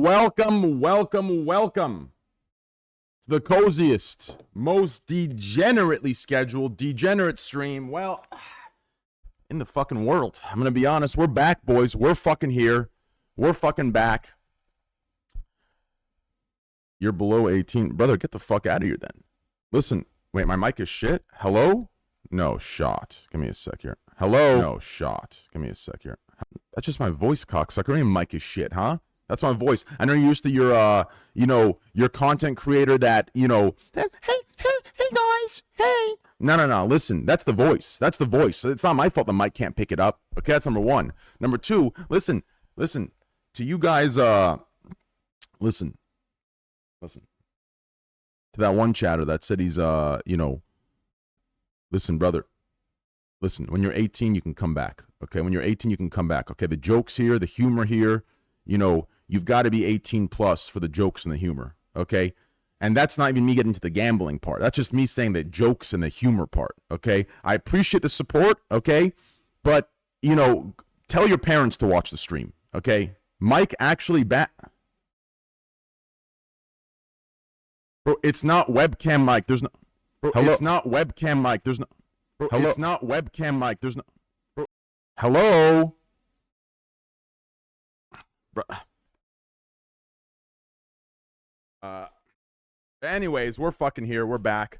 welcome to the coziest, most degenerately scheduled, degenerate stream, well, in the fucking world. I'm gonna be honest, we're back, boys. We're fucking here. We're fucking back. You're below 18. Brother, get the fuck out of here then. Listen, wait, my mic is shit? Hello? No shot. Give me a sec here. Hello? No shot. Give me a sec here. That's just my voice, cocksucker. Your mic is shit, huh? That's my voice. I know you're used to your, your content creator that, hey guys, hey. No. Listen, that's the voice. That's the voice. It's not my fault the mic can't pick it up. Okay, that's number one. Number two, listen. To you guys, listen. To that one chatter that said he's, listen, brother. Listen, when you're 18, you can come back. Okay, when you're 18, you can come back. Okay, the jokes here, the humor here, you've got to be 18 plus for the jokes and the humor. Okay, and that's not even me getting to the gambling part. That's just me saying the jokes and the humor part. Okay, I appreciate the support. Okay, but tell your parents to watch the stream. Okay, Mike actually Bro, it's not webcam mic. There's no. Bro, it's not webcam mic. There's no. Bro, hello? It's not webcam mic. There's no. Bro, hello. Bro. Anyways, we're fucking here. We're back.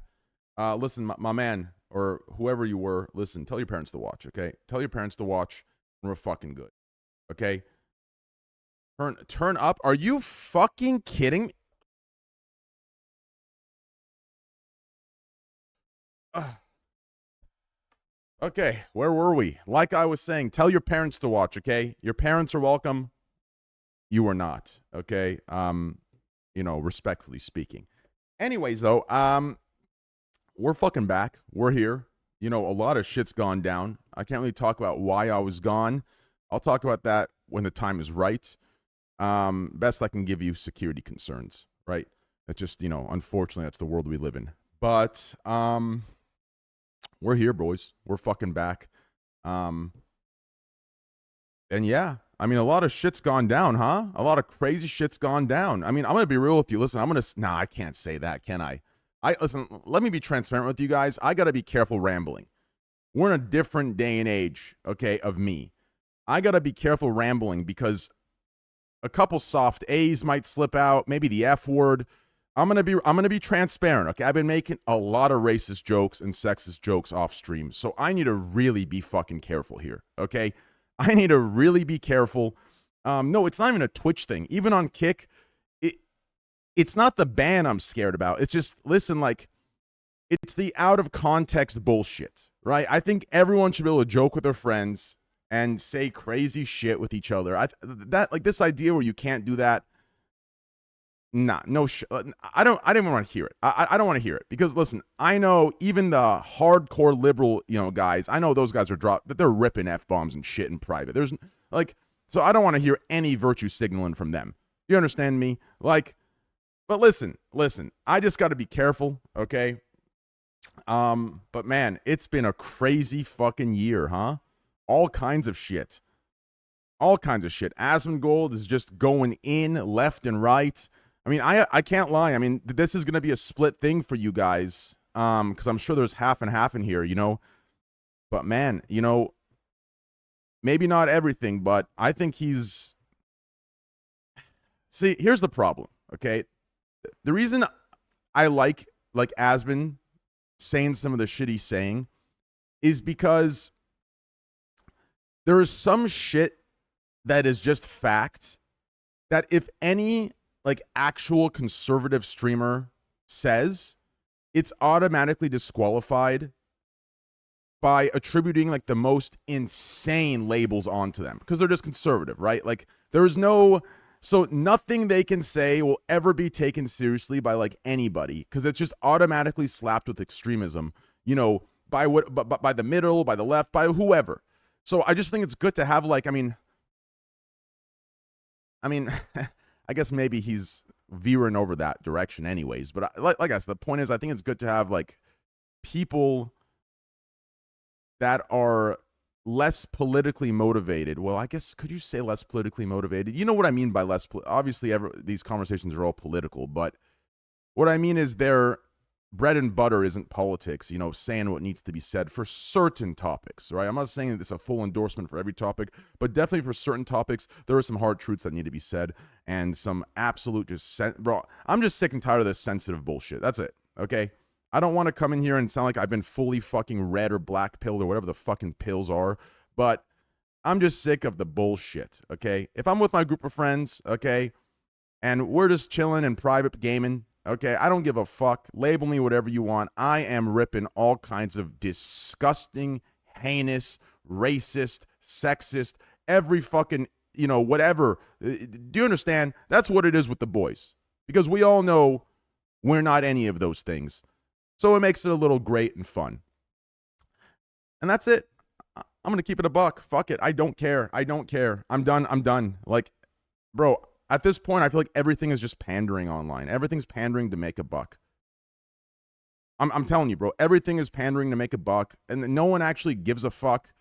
Listen, my man, or whoever you were, listen. Tell your parents to watch. Okay. Tell your parents to watch. We're fucking good. Okay. Turn up. Are you fucking kidding? Okay, where were we? Like I was saying, tell your parents to watch, okay? Your parents are welcome. You are not, okay? Respectfully speaking. Anyways, though, we're fucking back. We're here. A lot of shit's gone down. I can't really talk about why I was gone. I'll talk about that when the time is right. Best I can give you security concerns, right? That's just, unfortunately, that's the world we live in. But, we're here, boys. We're fucking back. And yeah, a lot of shit's gone down, huh? A lot of crazy shit's gone down. I'm going to be real with you. Listen, I can't say that, can I? Listen, let me be transparent with you guys. I got to be careful rambling. We're in a different day and age, okay, of me. I got to be careful rambling because a couple soft A's might slip out, maybe the F word. I'm gonna be transparent, okay? I've been making a lot of racist jokes and sexist jokes off stream, so I need to really be fucking careful here, okay? I need to really be careful. No, it's not even a Twitch thing. Even on Kick, it's not the ban I'm scared about. It's just, listen, it's the out of context bullshit, right? I think everyone should be able to joke with their friends and say crazy shit with each other. This idea where you can't do that. Nah, no, I didn't want to hear it. I don't want to hear it because listen, I know even the hardcore liberal, guys, I know those guys that they're ripping F-bombs and shit in private. There's so I don't want to hear any virtue signaling from them. You understand me? But listen, I just got to be careful, okay? But man, it's been a crazy fucking year, huh? All kinds of shit. Asmongold is just going in left and right. I can't lie. This is going to be a split thing for you guys because I'm sure there's half and half in here, But, man, maybe not everything, but I think he's... See, here's the problem, okay? The reason I like Asmon saying some of the shit he's saying is because there is some shit that is just fact that if any... actual conservative streamer says, it's automatically disqualified by attributing the most insane labels onto them because they're just conservative, right? So nothing they can say will ever be taken seriously by anybody because it's just automatically slapped with extremism, by the middle, by the left, by whoever. So I just think it's good to have I guess maybe he's veering over that direction anyways. But like I said, the point is I think it's good to have people that are less politically motivated. Well, I guess, could you say less politically motivated? You know what I mean by less, obviously these conversations are all political, but what I mean is their bread and butter isn't politics, you know, saying what needs to be said for certain topics, right? I'm not saying that it's a full endorsement for every topic, but definitely for certain topics, there are some hard truths that need to be said and some absolute bro, I'm just sick and tired of this sensitive bullshit. That's it, okay? I don't want to come in here and sound like I've been fully fucking red or black pilled or whatever the fucking pills are, but I'm just sick of the bullshit, okay? If I'm with my group of friends, okay, and we're just chilling and private gaming, okay, I don't give a fuck. Label me whatever you want. I am ripping all kinds of disgusting, heinous, racist, sexist, every fucking, you know, whatever. Do you understand? That's what it is with the boys. Because we all know we're not any of those things. So it makes it a little great and fun. And that's it. I'm going to keep it a buck. Fuck it. I don't care. I don't care. I'm done. Like, bro, at this point, I feel like everything is just pandering online. Everything's pandering to make a buck. I'm telling you, bro, everything is pandering to make a buck, and no one actually gives a fuck,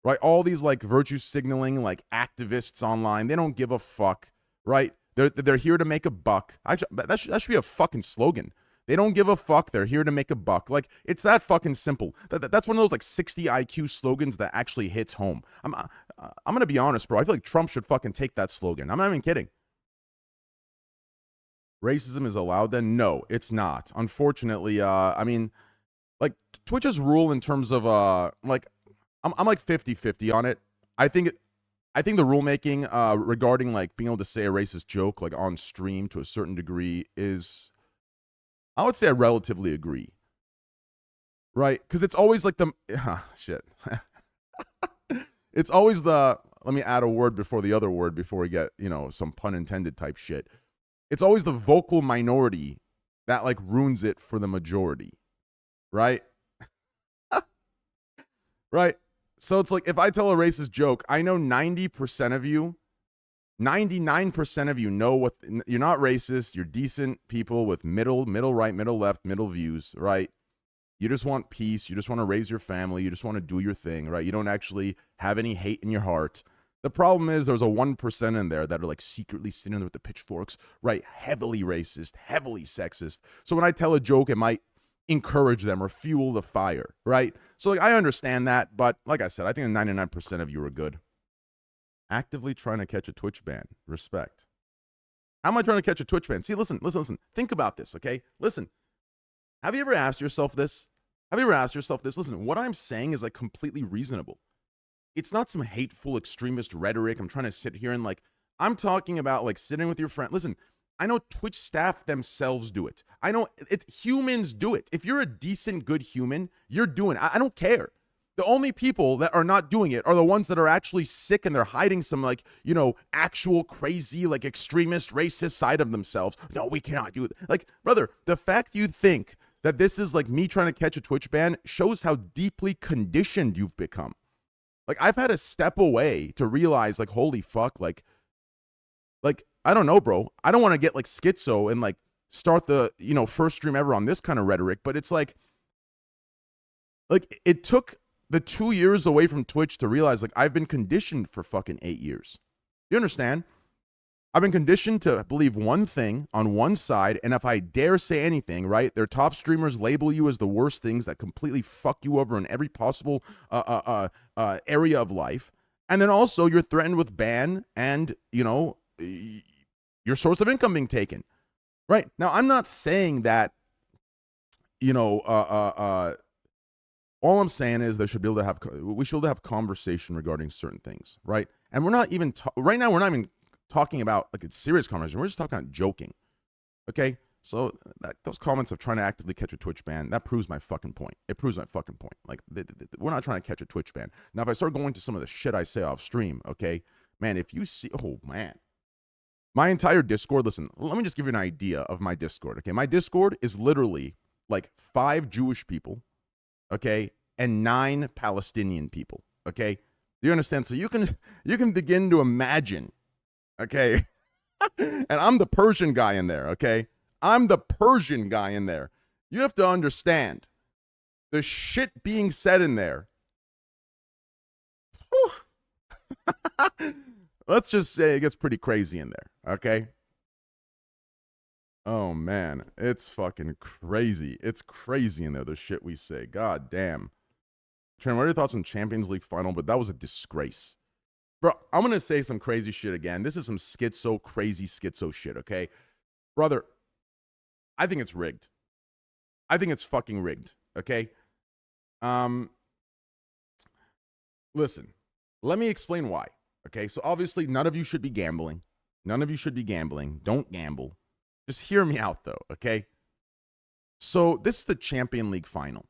right? All these, like, virtue signaling, like, activists online, they don't give a fuck, right? They're here to make a buck. That should be a fucking slogan. They don't give a fuck. They're here to make a buck. Like, it's that fucking simple. That's one of those, like, 60 IQ slogans that actually hits home. I'm going to be honest, bro. I feel like Trump should fucking take that slogan. I'm not even kidding. Racism is allowed then? No, it's not. Unfortunately, I mean, like, Twitch's rule in terms of, like, I'm like 50-50 on it. I think the rulemaking regarding, like, being able to say a racist joke, like, on stream to a certain degree is, I would say I relatively agree. Right? Because it's always like shit. It's always let me add a word before the other word before we get, you know, some pun intended type shit. It's always the vocal minority that, like, ruins it for the majority. Right? Right? So it's like, if I tell a racist joke, I know 90% of you, 99% of you know what, you're not racist. You're decent people with middle right, middle left, middle views, right? You just want peace. You just want to raise your family. You just want to do your thing, right? You don't actually have any hate in your heart. The problem is there's a 1% in there that are, like, secretly sitting there with the pitchforks, right? Heavily racist, heavily sexist. So when I tell a joke, it might encourage them or fuel the fire, right? So, like, I understand that, but like I said, I think 99% of you are good. Actively trying to catch a Twitch ban. Respect. How am I trying to catch a Twitch ban? See, listen. Think about this, okay? Listen. Have you ever asked yourself this? Listen, what I'm saying is, like, completely reasonable. It's not some hateful extremist rhetoric. I'm trying to sit here and, like, I'm talking about, like, sitting with your friend. Listen, I know Twitch staff themselves do it. I know humans do it. If you're a decent, good human, you're doing it. I don't care. The only people that are not doing it are the ones that are actually sick and they're hiding some, like, you know, actual crazy, like, extremist, racist side of themselves. No, we cannot do it. Like, brother, the fact you think that this is, like, me trying to catch a Twitch ban shows how deeply conditioned you've become. Like, I've had to step away to realize, like, holy fuck, like, I don't know, bro. I don't want to get, like, schizo and, like, start the, you know, first stream ever on this kind of rhetoric, but it's like it took the 2 years away from Twitch to realize, like, I've been conditioned for fucking 8 years. You understand? I've been conditioned to believe one thing on one side, and if I dare say anything, right, their top streamers label you as the worst things that completely fuck you over in every possible area of life. And then also you're threatened with ban and, you know, your source of income being taken. Right? Now, I'm not saying that, you know, all I'm saying is we should be able to have conversation regarding certain things, right? And we're not even, right now, we're not even talking about, like, it's serious conversation. We're just talking about joking, okay? So those comments of trying to actively catch a Twitch ban, that proves my fucking point. It proves my fucking point. Like, we're not trying to catch a Twitch ban. Now, if I start going to some of the shit I say off stream, okay, man, if you see, oh, man. My entire Discord, listen, let me just give you an idea of my Discord, okay? My Discord is literally, like, 5 Jewish people, okay, and 9 Palestinian people, okay? Do you understand? So you can begin to imagine, okay? And I'm the Persian guy in there, okay? I'm the Persian guy in there. You have to understand the shit being said in there. Let's just say it gets pretty crazy in there, okay? Oh man, it's fucking crazy. It's crazy in there, the shit we say. God damn. Trent, what are your thoughts on Champions League final? But that was a disgrace. Bro, I'm gonna say some crazy shit again. This is some crazy schizo shit, okay? Brother, I think it's rigged. I think it's fucking rigged, okay? Listen, let me explain why, okay? So obviously, none of you should be gambling. None of you should be gambling. Don't gamble. Just hear me out, though, okay? So this is the Champions League final.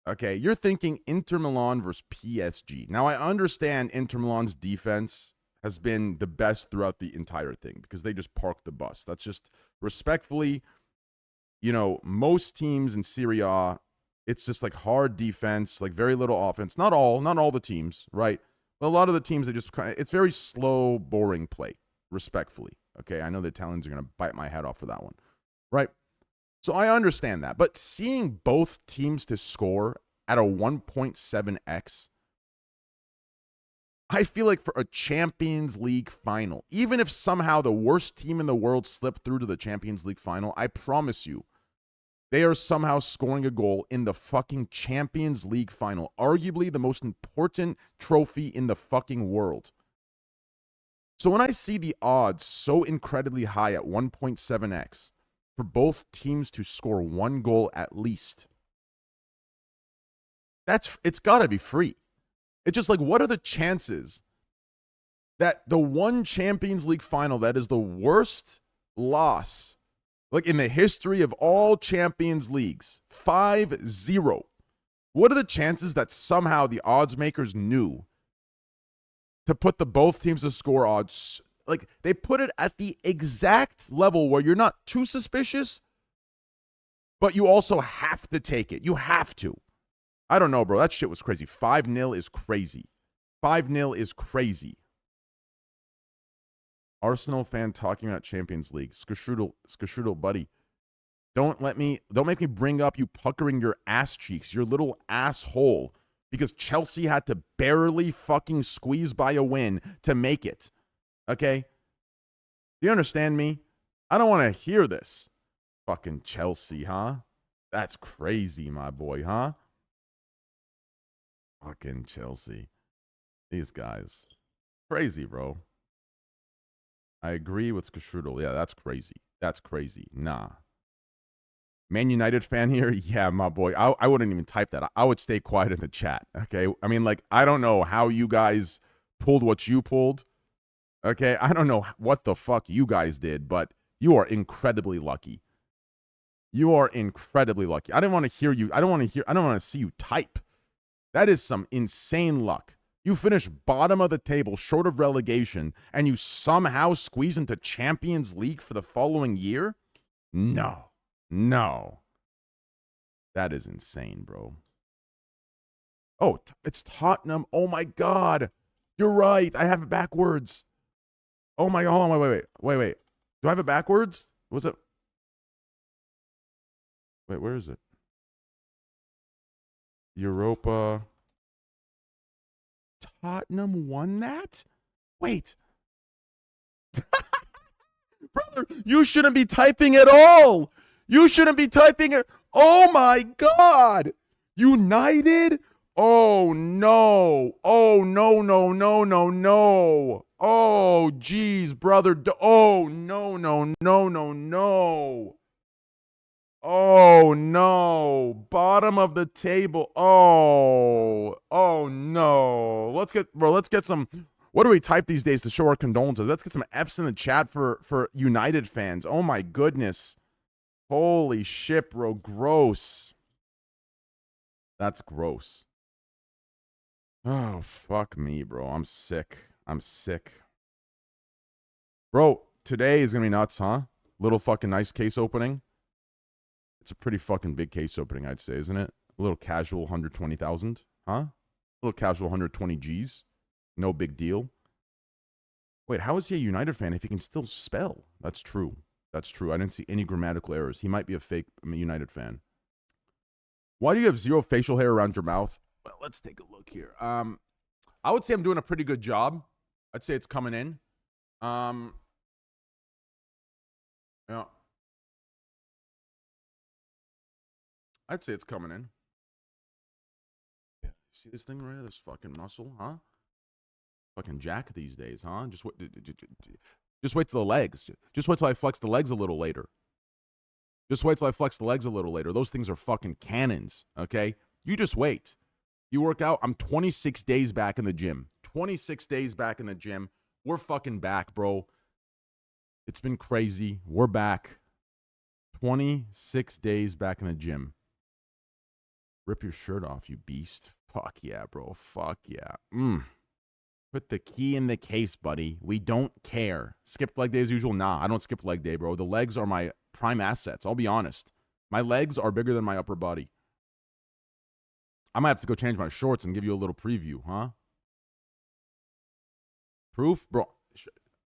Okay, you're thinking Inter Milan versus PSG. Now, I understand Inter Milan's defense has been the best throughout the entire thing because they just parked the bus. That's just respectfully, you know, most teams in Serie A, it's just like hard defense, like very little offense. Not all the teams, right? But a lot of the teams, they just kind of, it's very slow, boring play, respectfully. Okay, I know the Italians are going to bite my head off for that one, right? So I understand that. But seeing both teams to score at a 1.7x, I feel like for a Champions League final, even if somehow the worst team in the world slipped through to the Champions League final, I promise you, they are somehow scoring a goal in the fucking Champions League final, arguably the most important trophy in the fucking world. So when I see the odds so incredibly high at 1.7x for both teams to score one goal at least, it's got to be free. It's just like, what are the chances that the one Champions League final that is the worst loss, like in the history of all Champions Leagues, 5-0. What are the chances that somehow the odds makers knew to put the both teams to score odds? Like, they put it at the exact level where you're not too suspicious, but you also have to take it. You have to. I don't know, bro. That shit was crazy. 5-0 is crazy. 5-0 is crazy. Arsenal fan talking about Champions League. Skashrudel, buddy. Don't make me bring up you puckering your ass cheeks, your little asshole, because Chelsea had to barely fucking squeeze by a win to make it. Okay? Do you understand me? I don't want to hear this. Fucking Chelsea, huh? That's crazy, my boy, huh? Fucking Chelsea. These guys. Crazy, bro. I agree with Skashrudel. Yeah, that's crazy. That's crazy. Nah. Man United fan here? Yeah, my boy. I wouldn't even type that. I would stay quiet in the chat, okay? I mean, like, I don't know how you guys pulled what you pulled, okay? I don't know what the fuck you guys did, but you are incredibly lucky. You are incredibly lucky. I didn't want to hear you. I don't want to see you type. That is some insane luck. You finish bottom of the table, short of relegation, and you somehow squeeze into Champions League for the following year? No. That is insane, bro. Oh, it's Tottenham. Oh, my God. You're right. I have it backwards. Oh, my God. Hold on. Wait. Do I have it backwards? Was it? Wait, where is it? Europa. Tottenham won that? Wait. Brother, you shouldn't be typing at all. You shouldn't be typing it. Oh, my God. United? Oh, no. Oh, no. Oh, geez, brother. Oh, no. Oh, no. Bottom of the table. Oh, no. Let's get some. What do we type these days to show our condolences? Let's get some F's in the chat for United fans. Oh, my goodness. Holy shit, bro. Gross. That's gross. Oh, fuck me, bro. I'm sick. Bro, today is going to be nuts, huh? Little fucking nice case opening. It's a pretty fucking big case opening, I'd say, isn't it? A little casual 120,000, huh? A little casual 120 G's. No big deal. Wait, how is he a United fan if he can still spell? That's true. I didn't see any grammatical errors. He might be a fake United fan. Why do you have zero facial hair around your mouth? Well, let's take a look here. I would say I'm doing a pretty good job. I'd say it's coming in. Yeah. I'd say it's coming in. Yeah. See this thing right here? This fucking muscle, huh? Fucking jack these days, huh? Just wait till the legs. Just wait till I flex the legs a little later. Just wait till I flex the legs a little later. Those things are fucking cannons, okay? You just wait. You work out. I'm 26 days back in the gym. 26 days back in the gym. We're fucking back, bro. It's been crazy. We're back. 26 days back in the gym. Rip your shirt off, you beast. Fuck yeah, bro. Fuck yeah. Put the key in the case, buddy. We don't care. Skip leg day as usual? Nah, I don't skip leg day, bro. The legs are my prime assets. I'll be honest. My legs are bigger than my upper body. I might have to go change my shorts and give you a little preview, huh? Proof? Bro,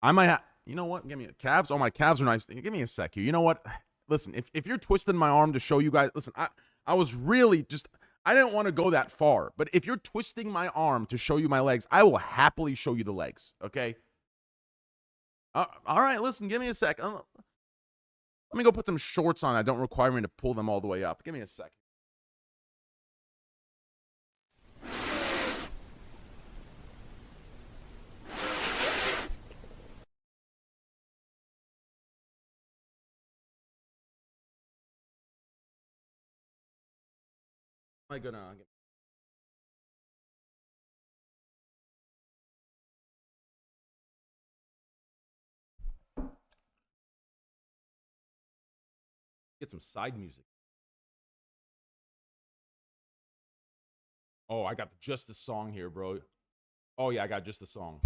I might have... You know what? Give me a calves. Oh, my calves are nice. Give me a sec here. You know what? Listen, if you're twisting my arm to show you guys... Listen, I was really just... I didn't want to go that far. But if you're twisting my arm to show you my legs, I will happily show you the legs, okay? All right, listen, give me a sec. Let me go put some shorts on that don't require me to pull them all the way up. Give me a sec. Am I gonna get some side music? Oh, I got just the song here, bro. Oh yeah, I got just the song.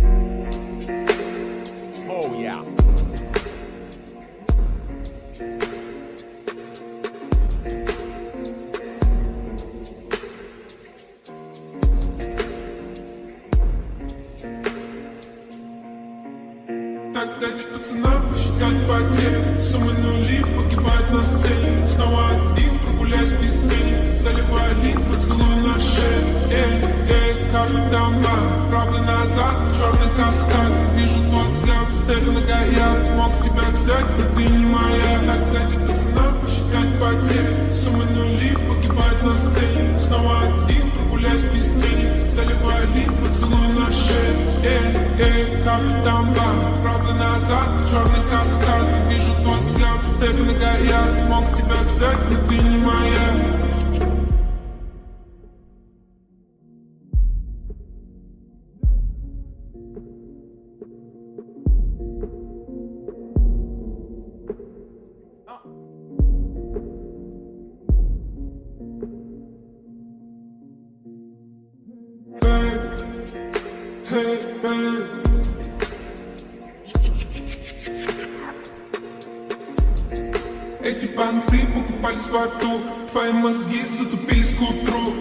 Oh yeah. Так дайте пацанам посчитать потери. Суммы нули погибают на сцене. Снова один прогуляюсь без тени. Заливаю лик, поцелуй на шее. Капли дома, правый назад, черный каскад. Вижу твой взгляд, степь многояд. Мог тебя взять, но ты не моя. Так дайте пацанам посчитать потери. Суммы нули погибают на сцене. Снова один прогуляюсь без тени. Заливаю лик, поцелуй на шее. Капли дома, правый назад, черный каскад. Вижу твой взгляд, степь многояд. Мог тебя взять, но ты не моя. Эти банты покупались в аду. Твои мозги затупились к утру.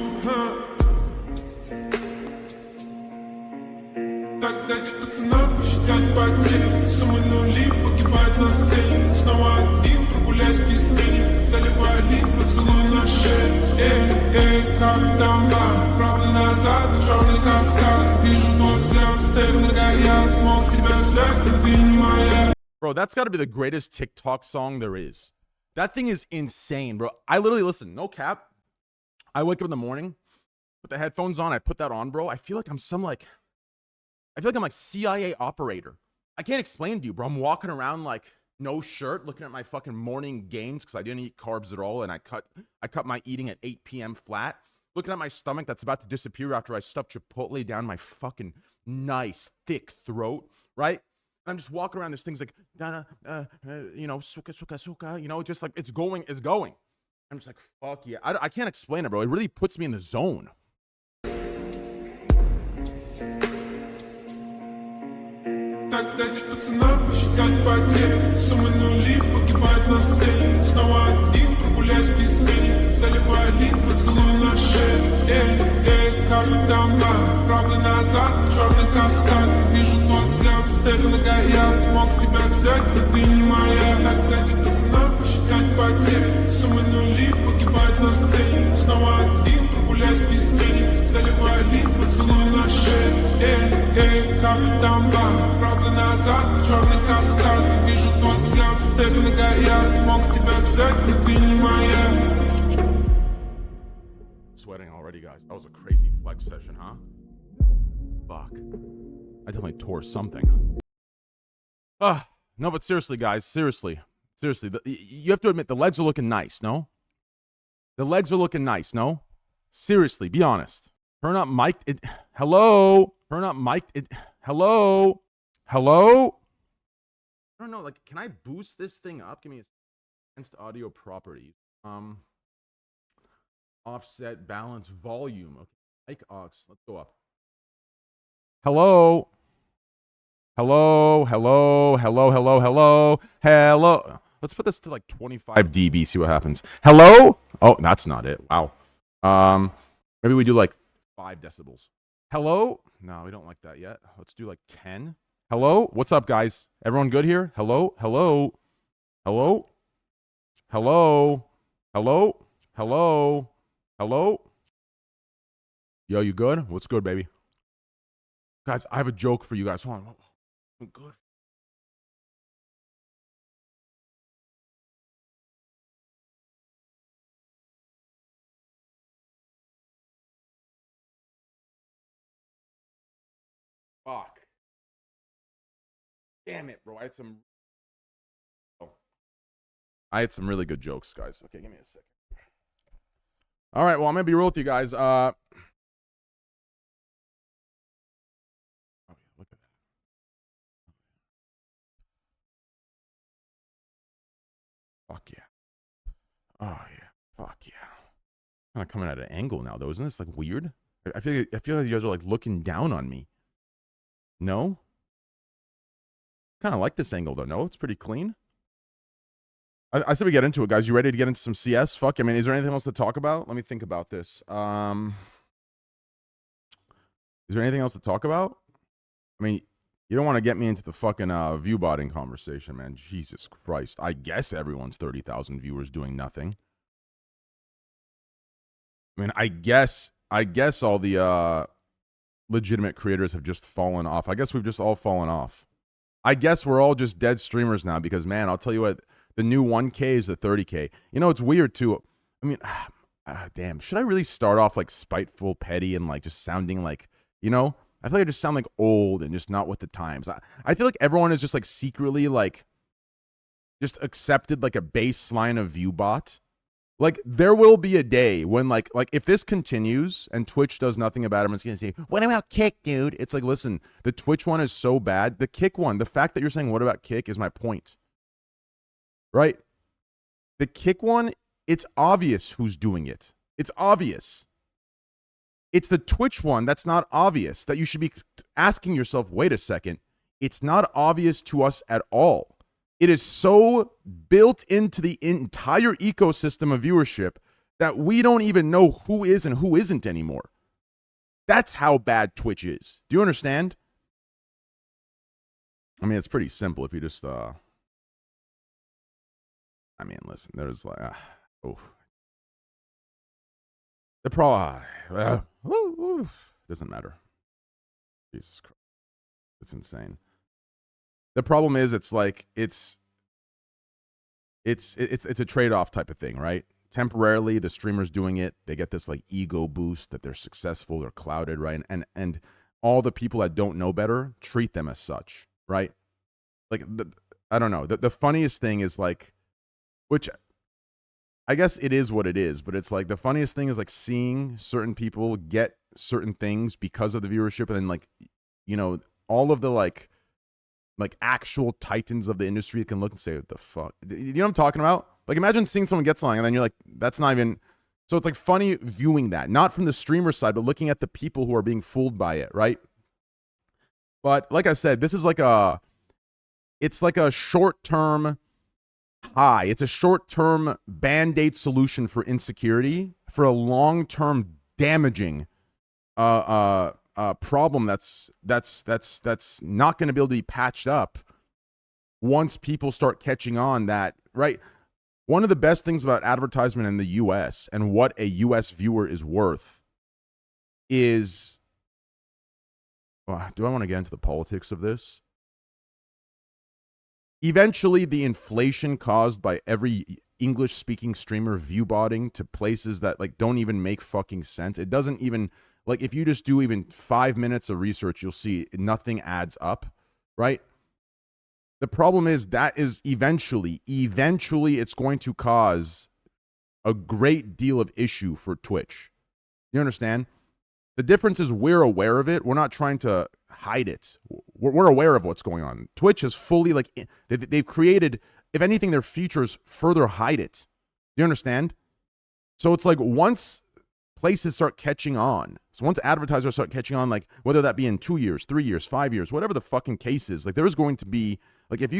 Так дайте пацанам посчитать потери. Суммы нули погибают на сцене. Снова один прогуляюсь без тени. Заливаю лик, поцелуй на шее. Как дома, правда назад, черный каскад. Вижу твой взгляд, степь многояд. Мог тебя взять, но ты не моя. Bro, that's got to be the greatest TikTok song there is. That thing is insane, bro. I literally, listen, no cap. I wake up in the morning, put the headphones on, I put that on, bro. I feel like I'm I'm like CIA operator. I can't explain to you, bro. I'm walking around like no shirt, looking at my fucking morning gains because I didn't eat carbs at all, and I cut my eating at 8 p.m. flat. Looking at my stomach that's about to disappear after I stuffed Chipotle down my fucking nice, thick throat, right? I'm just walking around. This thing's like, you know, suka, you know, just like it's going. I'm just like, fuck yeah. I can't explain it, bro. It really puts me in the zone. Так дайте пацанам посчитать потери. Суммы нули погибают на сцене. Снова один прогуляюсь без тени. Заливаю лик, поцелуй на шее. Капли дома, правый назад, черный каскад. Вижу твой взгляд, степь многояд. Мог тебя взять, но ты не моя. Так дайте пацанам посчитать потери. Суммы нули погибают на сцене. Снова один прогуляюсь без тени. Заливаю лик, поцелуй на шее. Капли дома, назад, черный каскад. Вижу твой взгляд, стебли горят. Мог тебя взять, но ты не моя. Sweating already, guys. That was a crazy flex session, huh? Fuck. I definitely tore something. No, but seriously, guys, seriously, you have to admit the legs are looking nice, no? The legs are looking nice, no? Seriously, be honest. Turn up mic. Hello? Turn up mic. Hello? Hello? I don't know, like, can I boost this thing up? Give me a against audio properties. Offset, balance, volume. Okay, mic aux. Let's go up. Hello? Hello, hello, hello, hello, hello, hello. Let's put this to like 25 dB, see what happens. Hello? Oh, that's not it. Wow. Maybe we do like 5 decibels. Hello? No, we don't like that yet. Let's do like 10. Hello? What's up, guys? Everyone good here? Hello? Hello? Hello? Hello? Hello? Hello? Hello? Yo, you good? What's good, baby? Guys, I have a joke for you guys. Hold on. Good. Fuck. Damn it, bro. I had some really good jokes, guys. Okay, give me a second. All right, well, I'm gonna be real with you guys. Oh, look at that. Fuck yeah. Oh yeah. Fuck yeah. Kind of coming at an angle now, though. Isn't this like weird? I feel like you guys are like looking down on me. No? Kind of like this angle, though. No, it's pretty clean. I said we get into it, guys. You ready to get into some CS? Fuck. I mean, is there anything else to talk about? Let me think about this. Is there anything else to talk about? I mean, you don't want to get me into the fucking viewbotting conversation, man. Jesus Christ. I guess everyone's 30,000 viewers doing nothing. I mean, I guess all the legitimate creators have just fallen off. I guess we've just all fallen off. I guess we're all just dead streamers now because, man, I'll tell you what, the new 1K is the 30K. You know, it's weird, too. I mean, damn, should I really start off, like, spiteful, petty, and, like, just sounding like, you know? I feel like I just sound, like, old and just not with the times. I feel like everyone is just, like, secretly, like, just accepted, like, a baseline of Viewbot. Like, there will be a day when, like if this continues and Twitch does nothing about it, everyone's going to say, what about Kick, dude? It's like, listen, the Twitch one is so bad. The Kick one, the fact that you're saying, what about Kick, is my point. Right? The Kick one, it's obvious who's doing it. It's obvious. It's the Twitch one that's not obvious, that you should be asking yourself, wait a second, it's not obvious to us at all. It is so built into the entire ecosystem of viewership that we don't even know who is and who isn't anymore. That's how bad Twitch is. Do you understand? I mean, it's pretty simple if you just, I mean, listen, there's like, the doesn't matter. Jesus Christ. It's insane. The problem is, it's like it's a trade-off type of thing, right? Temporarily, the streamer's doing it, they get this like ego boost that they're successful, they're clouded, right? And all the people that don't know better treat them as such, right? Like, I don't know. The funniest thing is like, which I guess it is what it is, but it's like the funniest thing is like seeing certain people get certain things because of the viewership, and then like, you know, all of the like actual titans of the industry can look and say, what the fuck? You know what I'm talking about? Like, imagine seeing someone get something and then you're like, that's not even... So it's like funny viewing that, not from the streamer side, but looking at the people who are being fooled by it, right? But like I said, this is like it's like a short-term high. It's a short-term band-aid solution for insecurity, for a long-term damaging problem that's not going to be able to be patched up once people start catching on that, right? One of the best things about advertisement in the US and what a US viewer is worth is, do I want to get into the politics of this? eventually the inflation caused by every English speaking streamer viewbotting to places that like don't even make fucking sense. It doesn't even, like, if you just do even 5 minutes of research, you'll see nothing adds up, right? The problem is that is eventually it's going to cause a great deal of issue for Twitch. You understand? The difference is we're aware of it. We're not trying to hide it. We're aware of what's going on. Twitch is fully, like, they've created, if anything, their features further hide it. You understand? So it's like once places start catching on, so once advertisers start catching on, like whether that be in 2 years, 3 years, 5 years, whatever the fucking case is, like there is going to be, like, if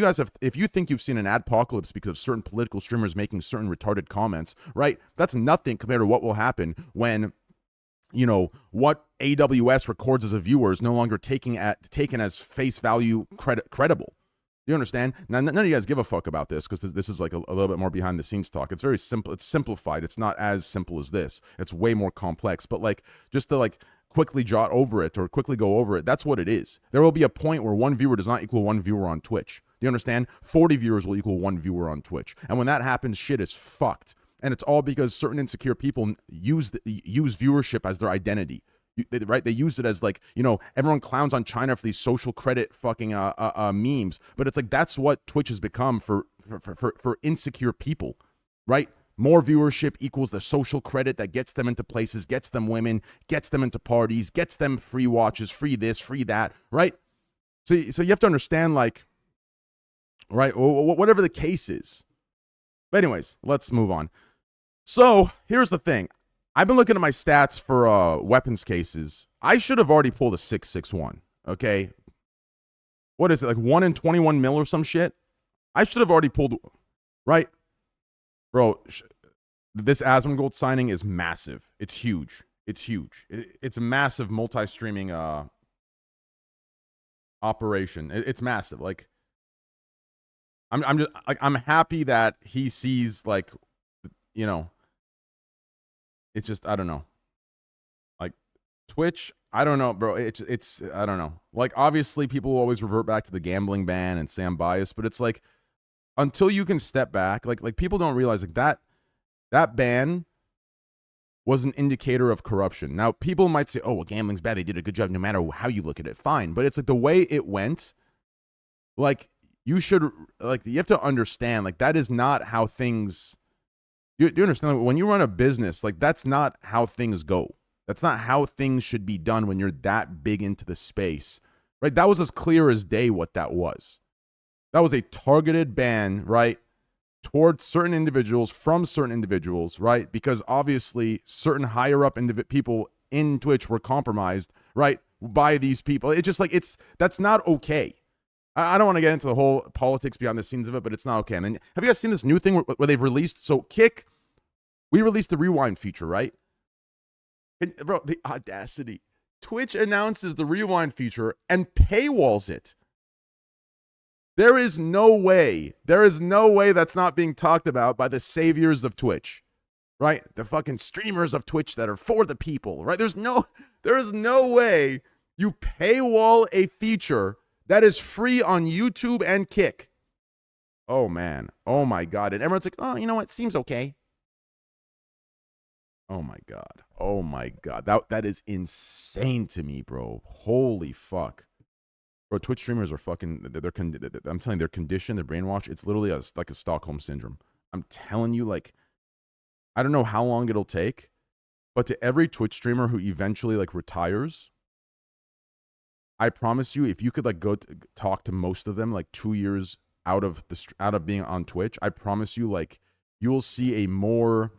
you think you've seen an adpocalypse because of certain political streamers making certain retarded comments, right? That's nothing compared to what will happen when, you know, what AWS records as a viewer is no longer taken as face value credible. You understand? Now, none of you guys give a fuck about this because this is like a little bit more behind the scenes talk. It's very simple. It's simplified. It's not as simple as this. It's way more complex. But like, just to like quickly jot over it or quickly go over it, that's what it is. There will be a point where one viewer does not equal one viewer on Twitch. Do you understand? 40 viewers will equal one viewer on Twitch. And when that happens, shit is fucked. And it's all because certain insecure people use viewership as their identity, right? They use it as, like, you know, everyone clowns on China for these social credit fucking memes, but it's like that's what Twitch has become for insecure people, right? More viewership equals the social credit that gets them into places, gets them women, gets them into parties, gets them free watches, free this, free that, right? So you have to understand, like, right, whatever the case is. But anyways, let's move on. So here's the thing. I've been looking at my stats for weapons cases. I should have already pulled a 6.61. Okay. What is it? Like 1 in 21 mil or some shit? I should have already pulled, right? Bro, this Asmongold signing is massive. It's huge. It's huge. It's a massive multi-streaming operation. It's massive. Like, I'm just like, I'm happy that he sees, like, you know, it's just, I don't know. Like, Twitch, I don't know, bro. It's I don't know. Like, obviously, people will always revert back to the gambling ban and say I'm biased, but it's like, until you can step back, like people don't realize, like, that ban was an indicator of corruption. Now, people might say, oh, well, gambling's bad. They did a good job no matter how you look at it. Fine. But it's like the way it went, like, you have to understand, like, that is not how things, do you understand? When you run a business, like, that's not how things go. That's not how things should be done when you're that big into the space, right? That was as clear as day what that was. That was a targeted ban, right, towards certain individuals, from certain individuals, right? Because obviously certain higher up people in Twitch were compromised, right, by these people. It's just like, that's not okay. I don't want to get into the whole politics behind the scenes of it, but it's not okay. And then, have you guys seen this new thing where they've released? So Kick, we released the rewind feature, right? And, bro, the audacity. Twitch announces the rewind feature and paywalls it. There is no way that's not being talked about by the saviors of Twitch, right? The fucking streamers of Twitch that are for the people, right? There is no way you paywall a feature that is free on YouTube and Kick. Oh, man. Oh, my God. And everyone's like, oh, you know what? Seems okay. Oh, my God. Oh, my God. That is insane to me, bro. Holy fuck. Bro, Twitch streamers are fucking, I'm telling you, they're conditioned, they're brainwashed. It's literally like a Stockholm syndrome. I'm telling you, like, I don't know how long it'll take, but to every Twitch streamer who eventually, like, retires, I promise you, if you could, like, go talk to most of them, like, 2 years out of being on Twitch, I promise you, like, you'll see a more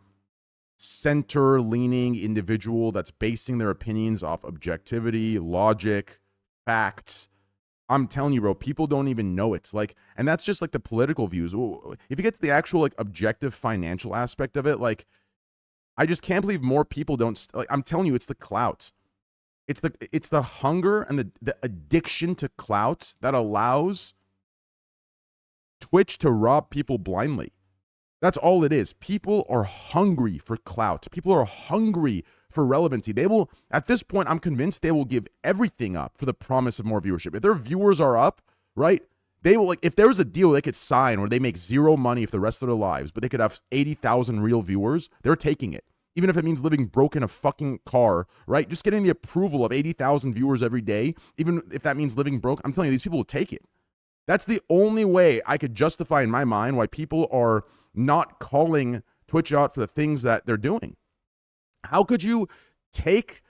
center-leaning individual that's basing their opinions off objectivity, logic, facts. I'm telling you, bro, people don't even know it's like, and that's just like the political views. If you get to the actual, like, objective financial aspect of it, like, I just can't believe more people don't, like, I'm telling you, it's the clout. It's the hunger and the addiction to clout that allows Twitch to rob people blindly. That's all it is. People are hungry for clout. People are hungry for relevancy. They will, at this point, I'm convinced they will give everything up for the promise of more viewership. If their viewers are up, right, They will, like, if there was a deal they could sign where they make zero money for the rest of their lives, but they could have 80,000 real viewers, they're taking it. Even if it means living broke in a fucking car, right? Just getting the approval of 80,000 viewers every day, even if that means living broke, I'm telling you, these people will take it. That's the only way I could justify in my mind why people are not calling Twitch out for the things that they're doing. How could you take,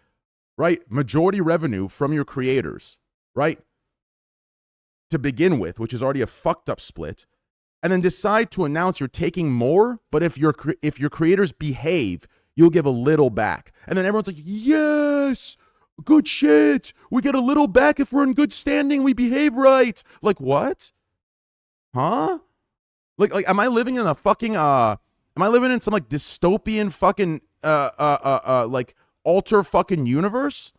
right, majority revenue from your creators, right, to begin with, which is already a fucked up split, and then decide to announce you're taking more, but if your creators behave, you'll give a little back. And then everyone's like, yes, good shit. We get a little back if we're in good standing, we behave right. Like, what? Huh? Like, am I living in a fucking, am I living in some, like, dystopian fucking, like, alter fucking universe?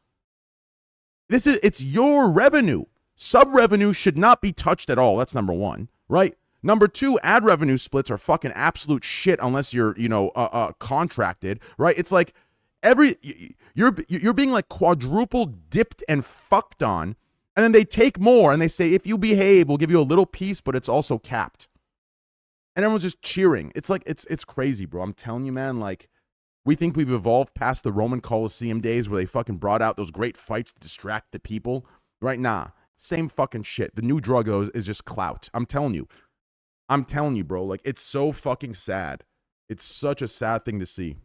It's your revenue. Sub-revenue should not be touched at all. That's number one, right? Number two, ad revenue splits are fucking absolute shit unless you're, contracted, right? It's like you're being like quadruple dipped and fucked on, and then they take more and they say, if you behave, we'll give you a little piece, but it's also capped. And everyone's just cheering. It's like, it's crazy, bro. I'm telling you, man, like, we think we've evolved past the Roman Colosseum days where they fucking brought out those great fights to distract the people. Right? Nah. Same fucking shit. The new drug is just clout. I'm telling you, bro. Like, it's so fucking sad. It's such a sad thing to see.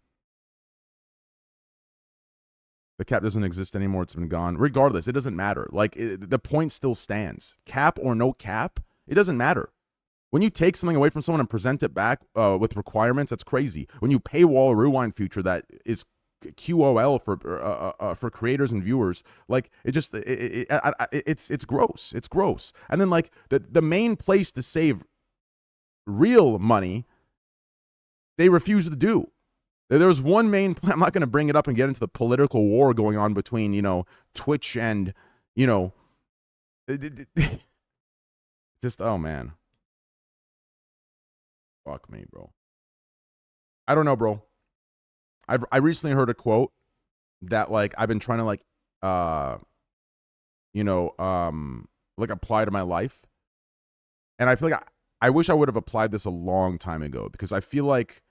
The cap doesn't exist anymore. It's been gone. Regardless, it doesn't matter. Like, the point still stands. Cap or no cap, it doesn't matter. When you take something away from someone and present it back with requirements, that's crazy. When you paywall a rewind feature that is QOL for creators and viewers, like, it's gross. It's gross. And then, like, the main place to save real money, they refuse to do. There was one main plan. I'm not going to bring it up and get into the political war going on between, Twitch and, just, oh man. Fuck me, bro. I don't know, bro. I recently heard a quote that, like, I've been trying to, like, like, apply to my life. And I feel like I wish I would have applied this a long time ago, because I feel like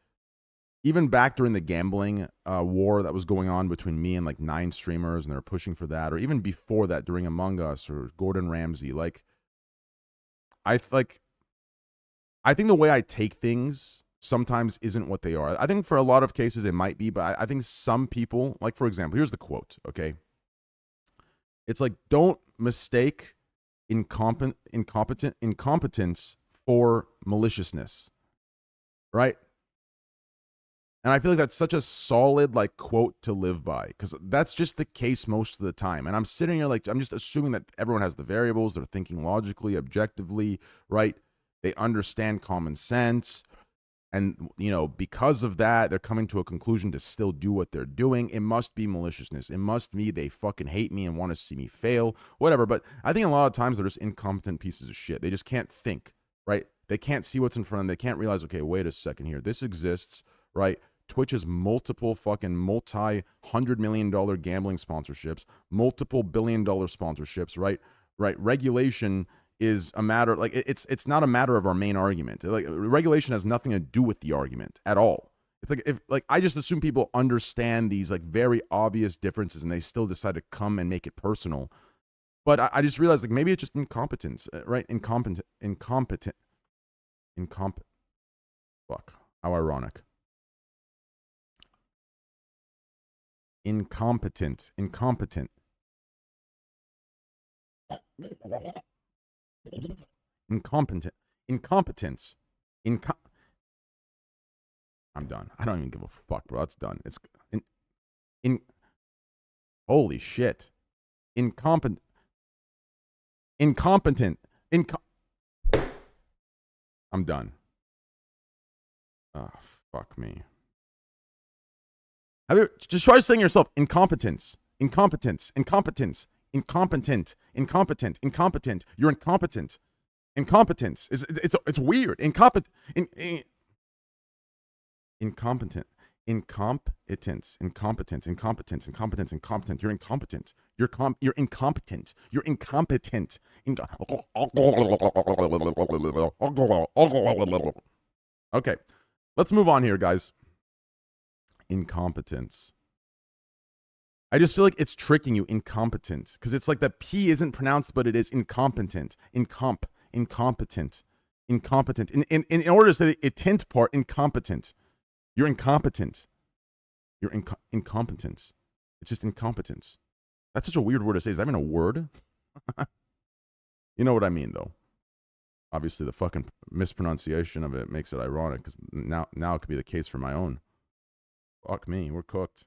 even back during the gambling war that was going on between me and, like, 9 streamers, and they were pushing for that, or even before that during Among Us or Gordon Ramsay, like, I think the way I take things sometimes isn't what they are. I think for a lot of cases it might be, but I think some people, like, for example, here's the quote, okay? It's like, don't mistake incompetence for maliciousness, right? And I feel like that's such a solid, like, quote to live by, because that's just the case most of the time. And I'm sitting here, like, I'm just assuming that everyone has the variables, they're thinking logically, objectively, right? They understand common sense. And, because of that, they're coming to a conclusion to still do what they're doing. It must be maliciousness. It must be they fucking hate me and want to see me fail, whatever. But I think a lot of times they're just incompetent pieces of shit. They just can't think, right? They can't see what's in front of them. They can't realize, okay, wait a second here. This exists, right? Twitch has multiple fucking multi-$100 million gambling sponsorships, multiple billion-dollar sponsorships, right? Right. Regulation is a matter, like, it's not a matter of our main argument. Like, regulation has nothing to do with the argument at all. It's like, I just assume people understand these, like, very obvious differences, and they still decide to come and make it personal. But I just realized, like, maybe it's just incompetence, right? Incompetent. Fuck. How ironic. Incompetent. Incompetence. I'm done. I don't even give a fuck, bro. That's done. It's holy shit. Incompetent. I'm done. Oh, fuck me. Have you just try saying yourself incompetence. You're incompetent. Incompetence. It's weird. Incompetent. Incompetence. You're incompetent. You're incompetent. You're incompetent. Okay, let's move on here, guys. Incompetence. I just feel like it's tricking you, incompetent, because it's like the P isn't pronounced, but it is incompetent. Incompetent. In order to say the tint part, incompetent. You're incompetent. You're incompetence. It's just incompetence. That's such a weird word to say. Is that even a word? You know what I mean, though. Obviously, the fucking mispronunciation of it makes it ironic, because now it could be the case for my own. Fuck me, we're cooked.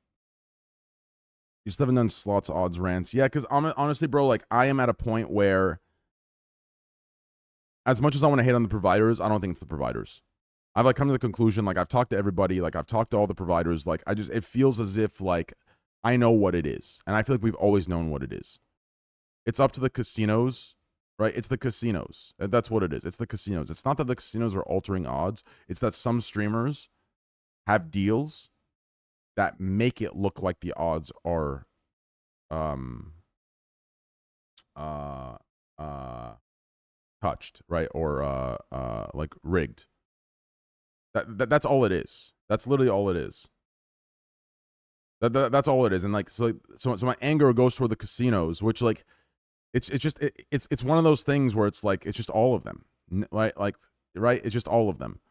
You still haven't done slots, odds, rants. Yeah, because honestly, bro, like, I am at a point where, as much as I want to hate on the providers, I don't think it's the providers. I've, like, come to the conclusion, like, I've talked to everybody, like, I've talked to all the providers, like, it feels as if, like, I know what it is. And I feel like we've always known what it is. It's up to the casinos, right? It's the casinos. That's what it is. It's the casinos. It's not that the casinos are altering odds. It's that some streamers have deals that make it look like the odds are touched, right? Or like rigged. That's all it is. That's literally all it is. That's all it is. And like so my anger goes toward the casinos, which, like, it's one of those things where it's like it's just all of them. Right? It's just all of them.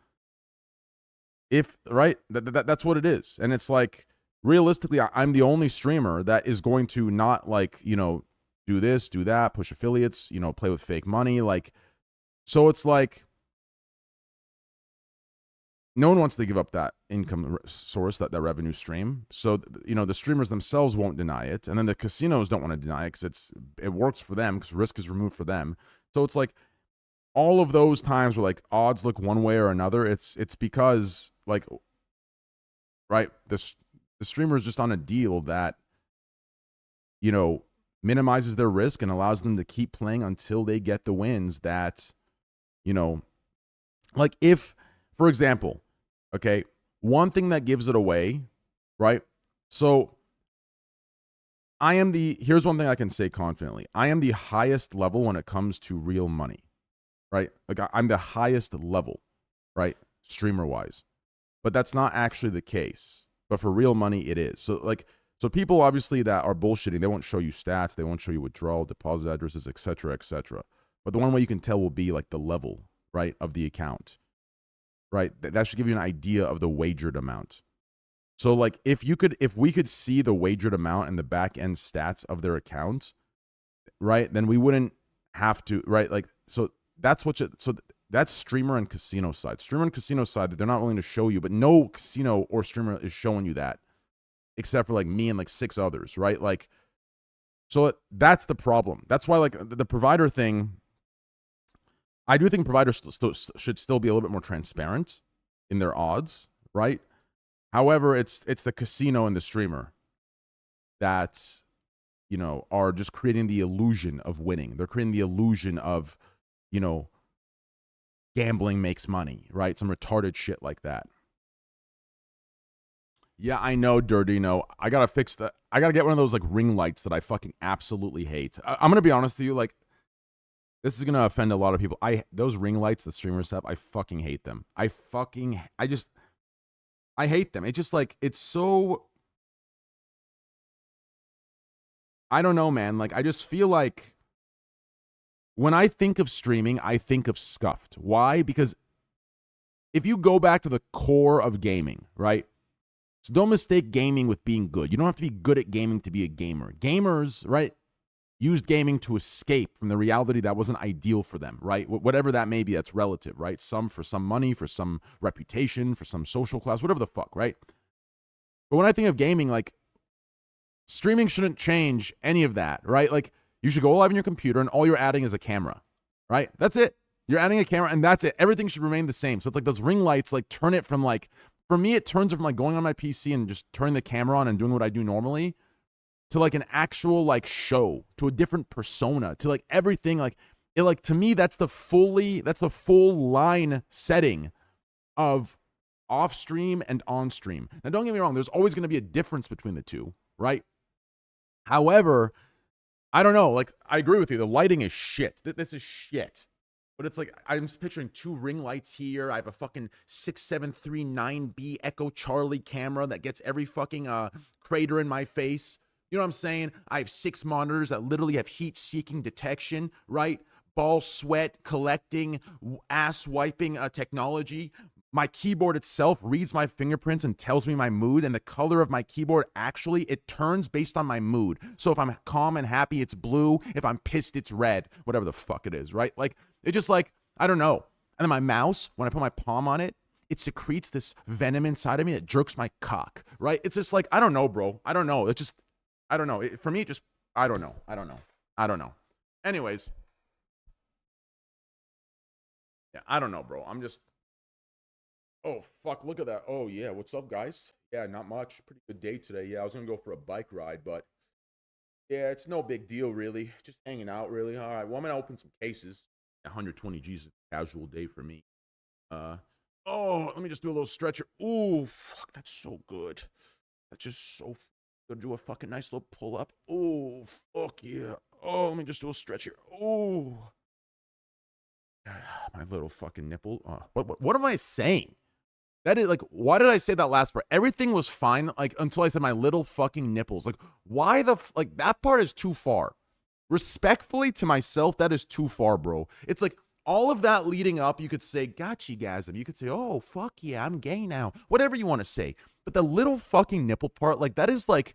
That's what it is. And it's like, realistically, I'm the only streamer that is going to not, like, you know, do this, do that, push affiliates, you know, play with fake money. Like, so it's like, no one wants to give up that income source, that revenue stream. So, you know, the streamers themselves won't deny it. And then the casinos don't want to deny it because it works for them, because risk is removed for them. So it's like, all of those times where, like, odds look one way or another, it's because, like, right, the streamer is just on a deal that, you know, minimizes their risk and allows them to keep playing until they get the wins that, you know, like, if, for example, okay, one thing that gives it away, right? So here's one thing I can say confidently. I am the highest level when it comes to real money. Right? Like, I'm the highest level, right? Streamer-wise. But that's not actually the case. But for real money, it is. So, like, so people, obviously, that are bullshitting, they won't show you stats, they won't show you withdrawal, deposit addresses, etc., etc. But the one way you can tell will be, like, the level, right, of the account. Right? That should give you an idea of the wagered amount. So, like, if we could see the wagered amount and the back-end stats of their account, right, then we wouldn't have to, right? Like, so that's streamer and casino side. Streamer and casino side, that they're not willing to show you, but no casino or streamer is showing you that, except for, like, me and, like, 6 others, right? Like, so that's the problem. That's why, like, the provider thing, I do think providers should still be a little bit more transparent in their odds, right? However, it's the casino and the streamer that, you know, are just creating the illusion of winning. They're creating the illusion of, you know, gambling makes money, right? Some retarded shit like that. Yeah, I know, Dirty. No, I gotta fix that. I gotta get one of those, like, ring lights that I fucking absolutely hate. I'm gonna be honest with you, like, this is gonna offend a lot of people. Those ring lights the streamers have, I fucking hate them. I hate them. It's just, like, it's so, I don't know, man. Like, I just feel like, when I think of streaming, I think of scuffed. Why? Because if you go back to the core of gaming, right? So don't mistake gaming with being good. You don't have to be good at gaming to be a gamer. Gamers, right, used gaming to escape from the reality that wasn't ideal for them, right? Whatever that may be, that's relative, right? Some for some money, for some reputation, for some social class, whatever the fuck, right? But when I think of gaming, like, streaming shouldn't change any of that, right? Like, you should go live on your computer and all you're adding is a camera, right? That's it. You're adding a camera and that's it. Everything should remain the same. So it's like those ring lights, like, turn it from, like, for me, it turns it from, like, going on my PC and just turning the camera on and doing what I do normally to, like, an actual, like, show, to a different persona, to, like, everything. Like, it, like, to me, that's the full line setting of off stream and on stream. Now, don't get me wrong. There's always going to be a difference between the two, right? However, I don't know. Like, I agree with you. The lighting is shit. This is shit. But it's like, I'm just picturing 2 ring lights here. I have a fucking 6739B Echo Charlie camera that gets every fucking crater in my face. You know what I'm saying? I have 6 monitors that literally have heat-seeking detection, right? Ball sweat collecting, ass wiping technology. My keyboard itself reads my fingerprints and tells me my mood, and the color of my keyboard actually, it turns based on my mood. So if I'm calm and happy, it's blue. If I'm pissed, it's red. Whatever the fuck it is, right? Like, it just like, I don't know. And then my mouse, when I put my palm on it, it secretes this venom inside of me that jerks my cock, right? It's just like, I don't know, bro. I don't know. It just, I don't know. For me, it just, I don't know. I don't know. Anyways. Yeah, I don't know, bro. I'm just, oh, fuck, look at that. Oh, yeah, what's up, guys? Yeah, not much. Pretty good day today. Yeah, I was going to go for a bike ride, but yeah, it's no big deal, really. Just hanging out, really. All right, well, I'm going to open some cases. 120 G's is a casual day for me. Oh, let me just do a little stretcher. Ooh, fuck, that's so good. That's just so good. Do a fucking nice little pull-up. Oh, fuck, yeah. Oh, let me just do a stretcher. Oh. My little fucking nipple. What am I saying? That is like, why did I say that last part? Everything was fine, like, until I said my little fucking nipples. Like, why the like, that part is too far. Respectfully to myself, that is too far, bro. It's like all of that leading up, you could say gotcha-gasm. You could say, oh, fuck yeah, I'm gay now. Whatever you want to say. But the little fucking nipple part, like, that is like,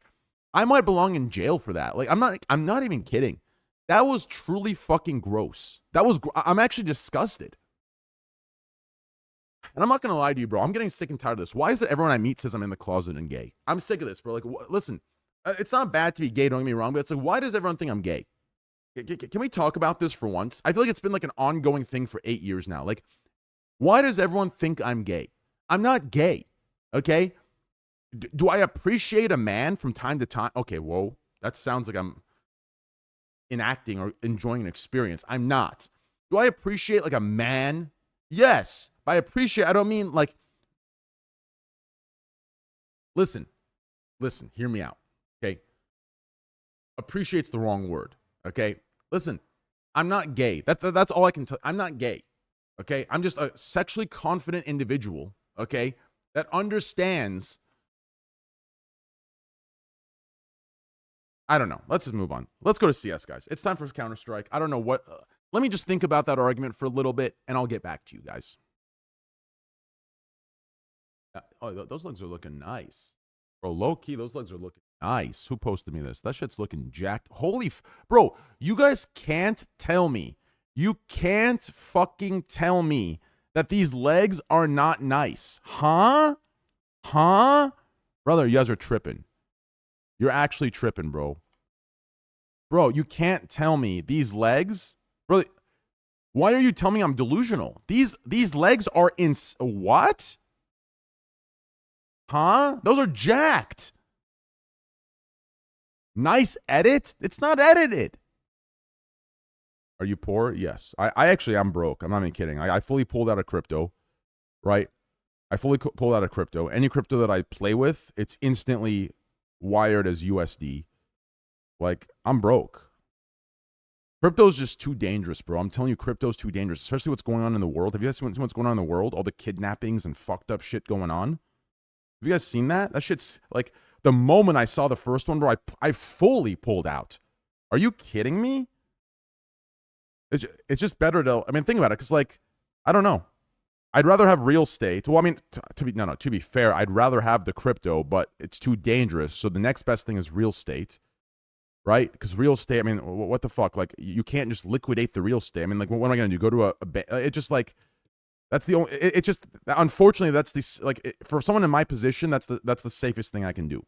I might belong in jail for that. Like, I'm not even kidding. That was truly fucking gross. I'm actually disgusted. And I'm not going to lie to you, bro. I'm getting sick and tired of this. Why is it everyone I meet says I'm in the closet and gay? I'm sick of this, bro. Like, listen, it's not bad to be gay, don't get me wrong, but it's like, why does everyone think I'm gay? Can we talk about this for once? I feel like it's been like an ongoing thing for 8 years now. Like, why does everyone think I'm gay? I'm not gay, okay? Do I appreciate a man from time to time? Okay, whoa. That sounds like I'm enacting or enjoying an experience. I'm not. Do I appreciate like a man? Yes. By appreciate, I don't mean like, listen, hear me out, okay? Appreciate's the wrong word, okay? Listen, I'm not gay. That's all I can tell. I'm not gay, okay? I'm just a sexually confident individual, okay, that understands. I don't know. Let's just move on. Let's go to CS, guys. It's time for Counter-Strike. I don't know what. Let me just think about that argument for a little bit, and I'll get back to you guys. Oh, those legs are looking nice. Bro, low-key, those legs are looking nice. Who posted me this? That shit's looking jacked. Holy bro, you guys can't tell me. You can't fucking tell me that these legs are not nice. Huh? Brother, you guys are tripping. You're actually tripping, bro. Bro, you can't tell me these legs. Bro, why are you telling me I'm delusional? These legs are in what? Huh? Those are jacked. Nice edit? It's not edited. Are you poor? Yes. I'm broke. I'm not even kidding. I fully pulled out of crypto, right? I fully pulled out of crypto. Any crypto that I play with, it's instantly wired as USD. Like, I'm broke. Crypto's just too dangerous, bro. I'm telling you, crypto's too dangerous, especially what's going on in the world. Have you guys seen what's going on in the world? All the kidnappings and fucked up shit going on. Have you guys seen that? That shit's like, the moment I saw the first one, bro, I fully pulled out. Are you kidding me? It's just better to, I mean, think about it, because, like, I don't know. I'd rather have real estate. Well, I mean, to be fair, I'd rather have the crypto, but it's too dangerous. So the next best thing is real estate, right? Because real estate, I mean, what the fuck? Like, you can't just liquidate the real estate. I mean, like, what am I going to do? Go to a bank? It just, like, that's the only, it just, unfortunately, that's the, like, for someone in my position, that's the safest thing I can do.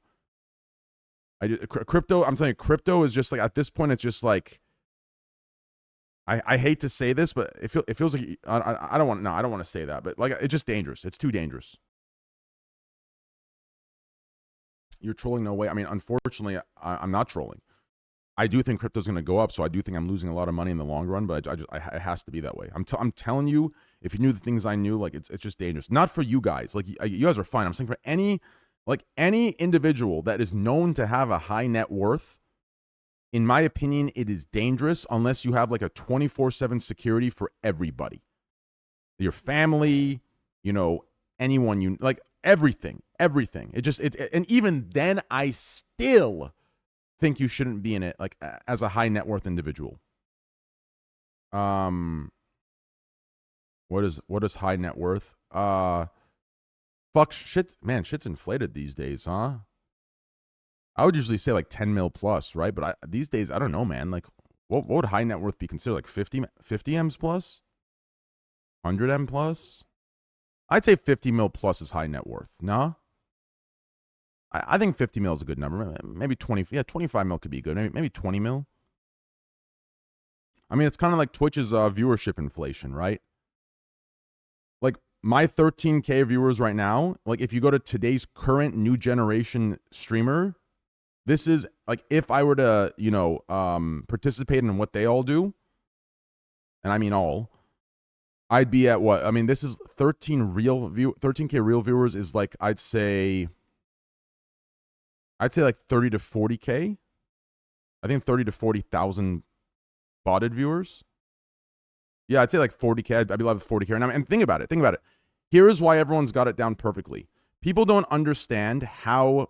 Crypto, I'm telling you, crypto is just, like, at this point, it's just, like, I hate to say this, but it feels like I don't want to say that, but, like, it's just dangerous. It's too dangerous. You're trolling? No way. I mean, unfortunately, I'm not trolling. I do think crypto's going to go up, so I do think I'm losing a lot of money in the long run, but it has to be that way. I'm telling you, if you knew the things I knew, like it's just dangerous. Not for you guys. Like you guys are fine. I'm saying for any individual that is known to have a high net worth, in my opinion, it is dangerous unless you have like a 24/7 security for everybody. Your family, you know, anyone you like, everything. And even then I still think you shouldn't be in it like as a high net worth individual. What is high net worth? Fuck shit, man, shit's inflated these days, huh? I would usually say like 10 mil plus, right? But these days, I don't know, man. Like, what would high net worth be considered? Like 50 M's plus? 100 M plus? I'd say 50 mil plus is high net worth. No? I think 50 mil is a good number. Maybe 20. Yeah, 25 mil could be good. Maybe 20 mil. I mean, it's kind of like Twitch's viewership inflation, right? Like my 13K viewers right now, like if you go to today's current new generation streamer, this is like if I were to, you know, participate in what they all do, and I mean all, I'd be at what? I mean, this is 13K real viewers is like I'd say like 30 to 40K. I think 30 to 40,000 botted viewers. Yeah, I'd say like 40K. I'd be live with 40K right now. And think about it. Here is why everyone's got it down perfectly. People don't understand how.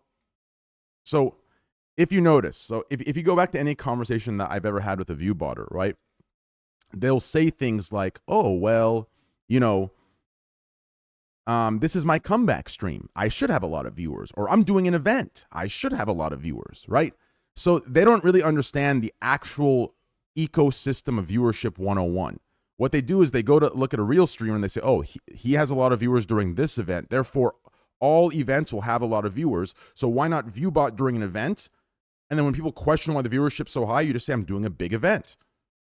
So if you notice, if you go back to any conversation that I've ever had with a viewbotter, right? They'll say things like, oh, well, you know, this is my comeback stream. I should have a lot of viewers. Or I'm doing an event. I should have a lot of viewers, right? So they don't really understand the actual ecosystem of viewership 101. What they do is they go to look at a real streamer and they say, oh, he has a lot of viewers during this event. Therefore, all events will have a lot of viewers. So why not viewbot during an event? And then when people question why the viewership's so high, you just say, I'm doing a big event,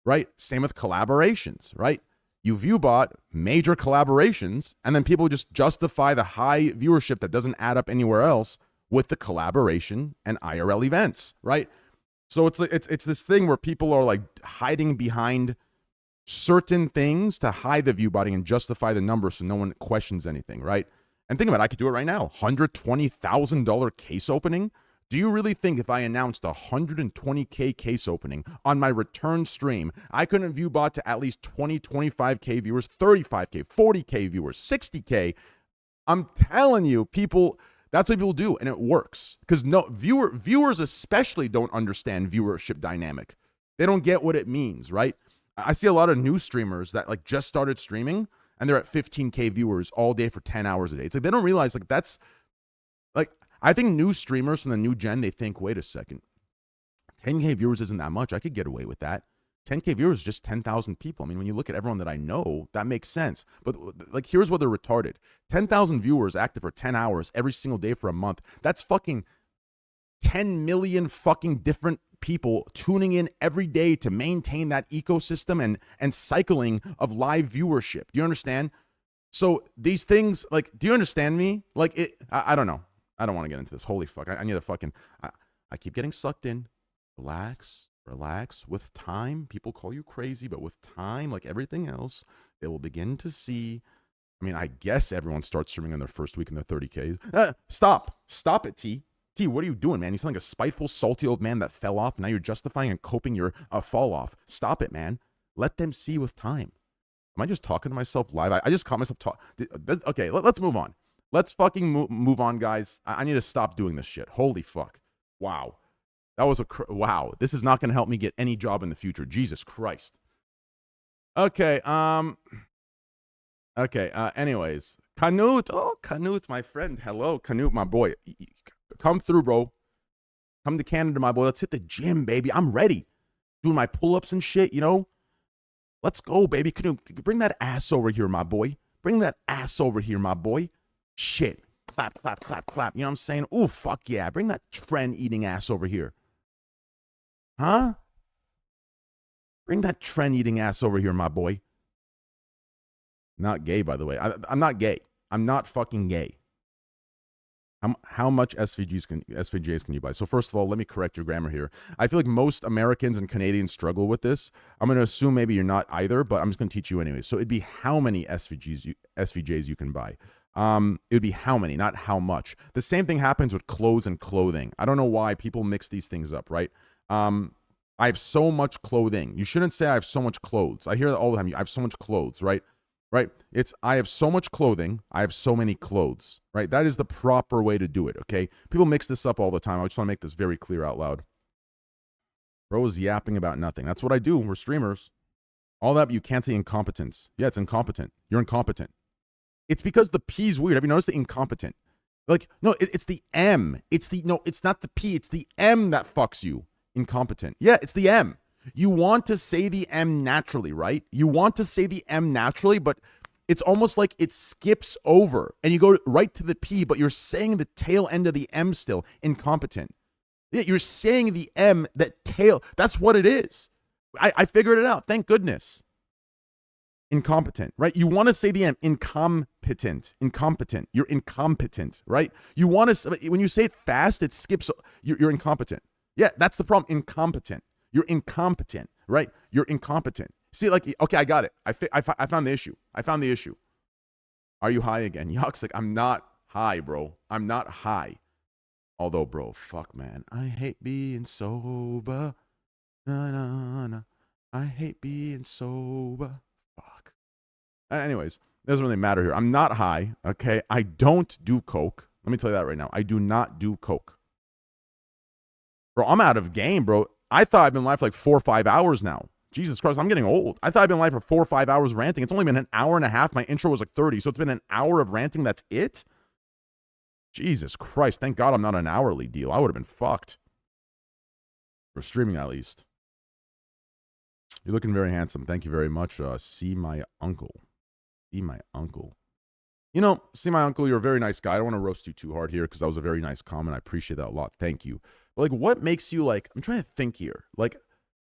right? Same with collaborations, right? You viewbot major collaborations, and then people just justify the high viewership that doesn't add up anywhere else with the collaboration and IRL events, right? So it's like it's this thing where people are like hiding behind certain things to hide the viewbotting and justify the numbers so no one questions anything, right? And think about it, I could do it right now. $120,000 case opening. Do you really think if I announced a 120K case opening on my return stream, I couldn't viewbot to at least 20, 25K viewers, 35K, 40K viewers, 60K? I'm telling you, people, that's what people do, and it works. Because viewers especially don't understand viewership dynamic. They don't get what it means, right? I see a lot of new streamers that like just started streaming and they're at 15K viewers all day for 10 hours a day. It's like they don't realize like that's like, I think new streamers from the new gen, they think, wait a second, 10K viewers isn't that much. I could get away with that. 10K viewers is just 10,000 people. I mean, when you look at everyone that I know, that makes sense. But like, here's what they're retarded. 10,000 viewers active for 10 hours every single day for a month. That's fucking 10 million fucking different people tuning in every day to maintain that ecosystem and cycling of live viewership. Do you understand? So these things, like, do you understand me? Like, I don't know. I don't want to get into this. Holy fuck. I need to fucking, I keep getting sucked in. Relax. With time, people call you crazy, but with time, like everything else, they will begin to see. I mean, I guess everyone starts streaming on their first week in their 30K. Stop it, T. T, what are you doing, man? You sound like a spiteful, salty old man that fell off. Now you're justifying and coping your fall off. Stop it, man. Let them see with time. Am I just talking to myself live? I just caught myself Okay, let's move on. Let's fucking move on, guys. I need to stop doing this shit. Holy fuck. Wow. That was wow. This is not going to help me get any job in the future. Jesus Christ. Okay. Anyways. Knut. Oh, Knut, my friend. Hello, Knut, my boy. Come through, bro. Come to Canada, my boy. Let's hit the gym, baby. I'm ready. Doing my pull-ups and shit, you know? Let's go, baby. Knut, bring that ass over here, my boy. Bring that ass over here, my boy. Shit. Clap. You know what I'm saying? Ooh, fuck yeah. Bring that trend-eating ass over here. Huh? Bring that trend-eating ass over here, my boy. Not gay, by the way. I'm not gay. I'm not fucking gay. How much SVJs can you buy? So first of all, let me correct your grammar here. I feel like most Americans and Canadians struggle with this. I'm going to assume maybe you're not either, but I'm just going to teach you anyway. So it'd be how many SVJs you can buy. It would be how many, not how much. The same thing happens with clothes and clothing. I don't know why people mix these things up, right? I have so much clothing. You shouldn't say I have so much clothes. I hear that all the time. I have so much clothes, right? Right? It's I have so much clothing, I have so many clothes, right? That is the proper way to do it, okay? People mix this up all the time. I just want to make this very clear out loud. Bro is yapping about nothing. That's what I do. We're streamers. All that, but you can't say incompetence. Yeah, it's incompetent. You're incompetent. It's because the P's weird. Have you noticed the incompetent? Like, no, it's the M. No, it's not the P. It's the M that fucks you. Incompetent. Yeah, it's the M. You want to say the M naturally, right? You want to say the M naturally, but it's almost like it skips over and you go right to the P, but you're saying the tail end of the M still. Incompetent. Yeah, you're saying the M, that tail. That's what it is. I figured it out. Thank goodness. Incompetent, right? You want to say the M. Incompetent. Incompetent. You're incompetent, right? You want to, when you say it fast, it skips. You're incompetent. Yeah, that's the problem. Incompetent. You're incompetent, right? You're incompetent. See, like, okay, I got it. I found the issue. I found the issue. Are you high again? Yuck's like, I'm not high, bro. I'm not high. Although, bro, fuck, man. I hate being sober. Na, na, na. I hate being sober. Fuck. Anyways, it doesn't really matter here. I'm not high, okay? I don't do coke. Let me tell you that right now. I do not do coke. Bro, I'm out of game, bro. I thought I've been live for like 4 or 5 hours now. Jesus Christ, I'm getting old. I thought I've been live for 4 or 5 hours ranting. It's only been an hour and a half. My intro was like 30, so it's been an hour of ranting. That's it? Jesus Christ, thank God I'm not an hourly deal. I would have been fucked. For streaming, at least. You're looking very handsome. Thank you very much. See my uncle. See my uncle. You know, see my uncle, you're a very nice guy. I don't want to roast you too hard here because that was a very nice comment. I appreciate that a lot. Thank you. But like, what makes you like, I'm trying to think here. Like,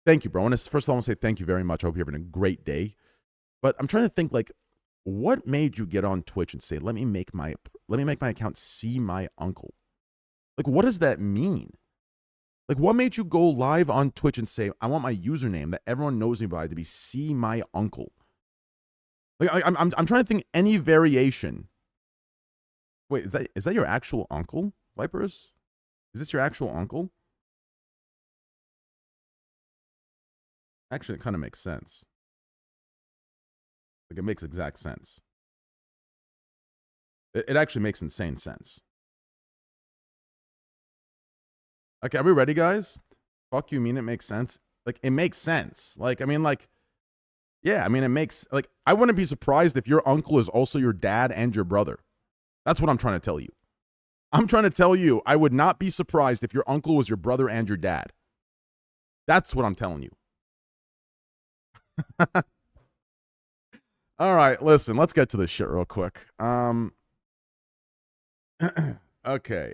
thank you, bro. First of all, I want to say thank you very much. I hope you're having a great day. But I'm trying to think, like, what made you get on Twitch and say, let me make my account see my uncle? Like, what does that mean? Like, what made you go live on Twitch and say, I want my username that everyone knows me by to be see my uncle? Like, I'm trying to think any variation. Wait, is that your actual uncle, Vipers? Is this your actual uncle? Actually, it kind of makes sense. Like, it makes exact sense. It actually makes insane sense. Okay, are we ready, guys? Fuck you, mean it makes sense? Like, it makes sense. Like, I mean, like, yeah, I mean, it makes, like, I wouldn't be surprised if your uncle is also your dad and your brother. That's what I'm trying to tell you. I'm trying to tell you, I would not be surprised if your uncle was your brother and your dad. That's what I'm telling you. All right, listen, let's get to this shit real quick. Okay.